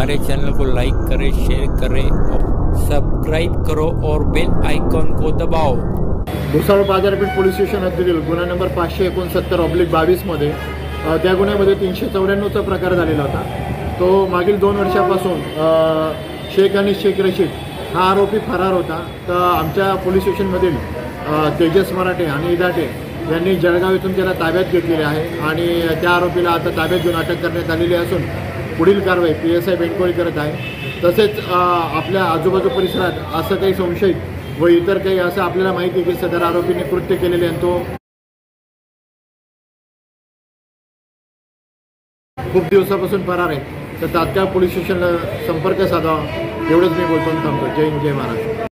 हमारे चैनल को लाइक करें, शेयर करें और सब्सक्राइब करो और बेल आइकॉन को दबाओ। भुसावळ बाजारपेठ पोलीस स्टेशन हद्दीतील गुन्हा नंबर 569/22 मध्ये त्या गुन्ह्यामध्ये 394चा प्रकार झालेला होता। तो मागील 2 वर्षापासून शेख आणि शेख रशीद हा आरोपी फरार होता। तर आमच्या पोलीस स्टेशनमधील तेजस मराठे आणि इदाटे यांनी जळगाव येथून त्याला ताब्यात घेतलेले आहे आणि त्या आरोपीला आता ताब्यात घेऊन अटक करण्यात आलेली असून पुढील कारवाई PSI बेंडकोळी करत आहे। तसेच आपल्या आजूबाजू परिसरात असं काही संशयित व इतर काही असं आपल्याला माहिती आहे की सदर आरोपीने कृत्य केलेले आणि तो खूप दिवसापासून फरार आहे। तर तात्काळ पोलीस स्टेशनला संपर्क साधावा एवढंच मी बोलतो थांबतो। जय हिंद, जय महाराष्ट्र।